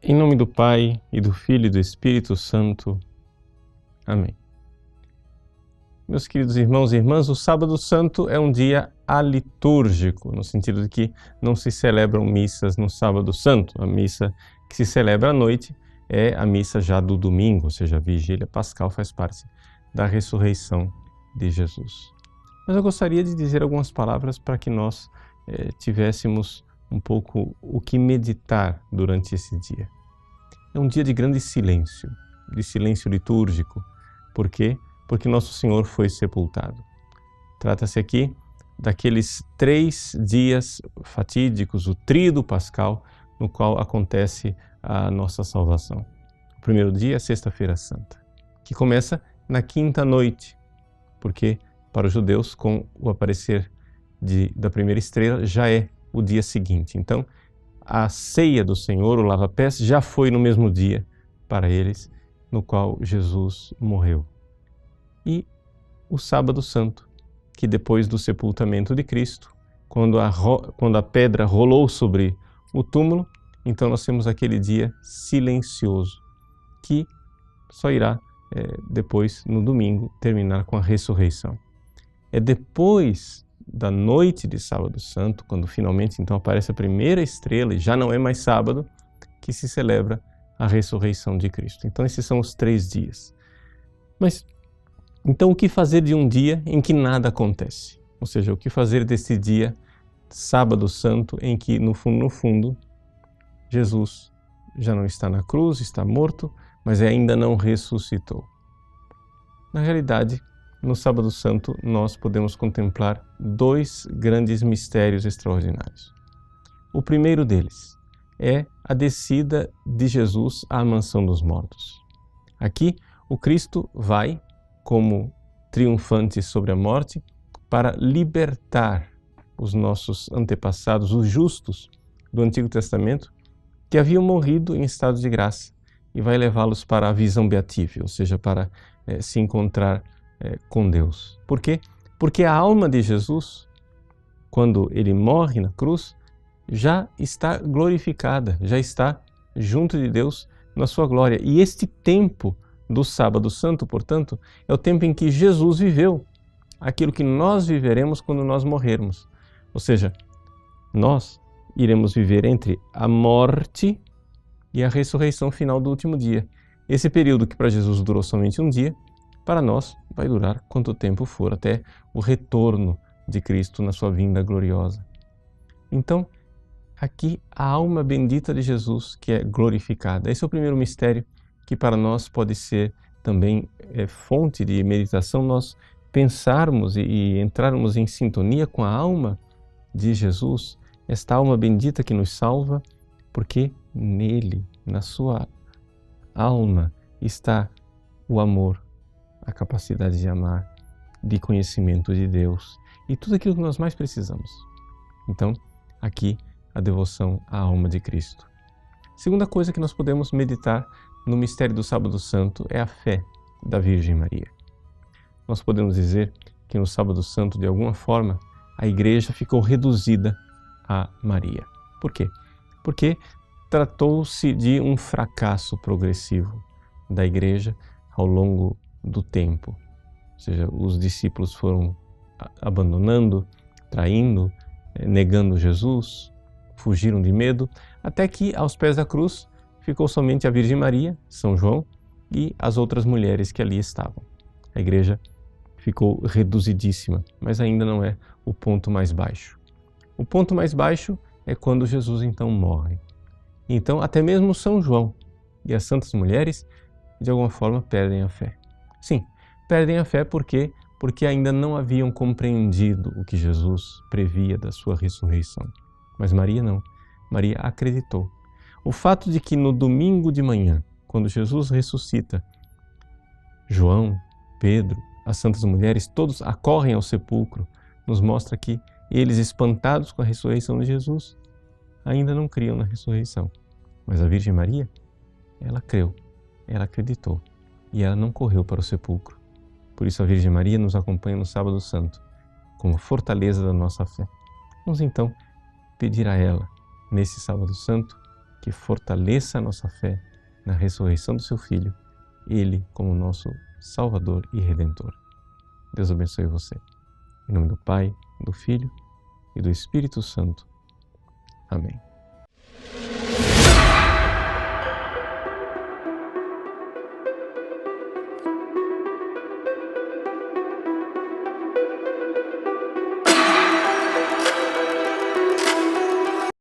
Em nome do Pai, e do Filho e do Espírito Santo. Amém. Meus queridos irmãos e irmãs, o Sábado Santo é um dia alitúrgico, no sentido de que não se celebram missas no Sábado Santo. A missa que se celebra à noite é a missa já do domingo, ou seja, a Vigília Pascal faz parte da ressurreição de Jesus. Mas eu gostaria de dizer algumas palavras para que nós tivéssemos um pouco o que meditar durante esse dia. É um dia de grande silêncio litúrgico. Por quê? Porque Nosso Senhor foi sepultado. Trata-se aqui daqueles 3 dias fatídicos, o tríodo pascal, no qual acontece a nossa salvação. O primeiro dia é Sexta-feira Santa, que começa na quinta noite, porque para os judeus, com o aparecer da primeira estrela, já é o dia seguinte. Então, a ceia do Senhor, o lava-pés, já foi no mesmo dia para eles, no qual Jesus morreu. E o Sábado Santo, que depois do sepultamento de Cristo, quando a pedra rolou sobre o túmulo, então nós temos aquele dia silencioso, que só irá depois, no domingo, terminar com a ressurreição. É depois da noite de Sábado Santo, quando finalmente então aparece a primeira estrela e já não é mais sábado, que se celebra a ressurreição de Cristo. Então esses são os 3 dias. Mas então o que fazer de um dia em que nada acontece? Ou seja, o que fazer desse dia, Sábado Santo, em que no fundo, Jesus já não está na cruz, está morto, mas ainda não ressuscitou. Na realidade, no Sábado Santo, nós podemos contemplar 2 grandes mistérios extraordinários. O primeiro deles é a descida de Jesus à mansão dos mortos. Aqui, o Cristo vai, como triunfante sobre a morte, para libertar os nossos antepassados, os justos do Antigo Testamento, que haviam morrido em estado de graça, e vai levá-los para a visão beatível, ou seja, para se encontrar com Deus. Por quê? Porque a alma de Jesus, quando ele morre na cruz, já está glorificada, já está junto de Deus na sua glória. E este tempo do Sábado Santo, portanto, é o tempo em que Jesus viveu aquilo que nós viveremos quando nós morrermos. Ou seja, nós iremos viver entre a morte e a ressurreição final do último dia. Esse período que para Jesus durou somente um dia, para nós vai durar quanto tempo for, até o retorno de Cristo na sua vinda gloriosa. Então, aqui a alma bendita de Jesus que é glorificada. Esse é o primeiro mistério que para nós pode ser também fonte de meditação, nós pensarmos e entrarmos em sintonia com a alma de Jesus, esta alma bendita que nos salva, porque nele, na sua alma, está o amor, a capacidade de amar, de conhecimento de Deus e tudo aquilo que nós mais precisamos. Então, aqui, a devoção à alma de Cristo. Segunda coisa que nós podemos meditar no mistério do Sábado Santo é a fé da Virgem Maria. Nós podemos dizer que no Sábado Santo, de alguma forma, a Igreja ficou reduzida a Maria. Por quê? Porque tratou-se de um fracasso progressivo da Igreja ao longo do tempo. Ou seja, os discípulos foram abandonando, traindo, negando Jesus, fugiram de medo, até que aos pés da cruz ficou somente a Virgem Maria, São João e as outras mulheres que ali estavam. A Igreja ficou reduzidíssima, mas ainda não é o ponto mais baixo. O ponto mais baixo é quando Jesus então morre. Então até mesmo São João e as santas mulheres de alguma forma perdem a fé. Sim, perdem a fé porque ainda não haviam compreendido o que Jesus previa da sua ressurreição. Mas Maria não. Maria acreditou. O fato de que no domingo de manhã, quando Jesus ressuscita, João, Pedro, as santas mulheres, todos acorrem ao sepulcro, nos mostra que eles, espantados com a ressurreição de Jesus, ainda não criam na ressurreição. Mas a Virgem Maria, ela creu, ela acreditou e ela não correu para o sepulcro. Por isso a Virgem Maria nos acompanha no Sábado Santo, como fortaleza da nossa fé. Vamos então pedir a ela, nesse Sábado Santo, que fortaleça a nossa fé na ressurreição do seu Filho, Ele como nosso Salvador e Redentor. Deus abençoe você. Em nome do Pai, do Filho e do Espírito Santo. Amém.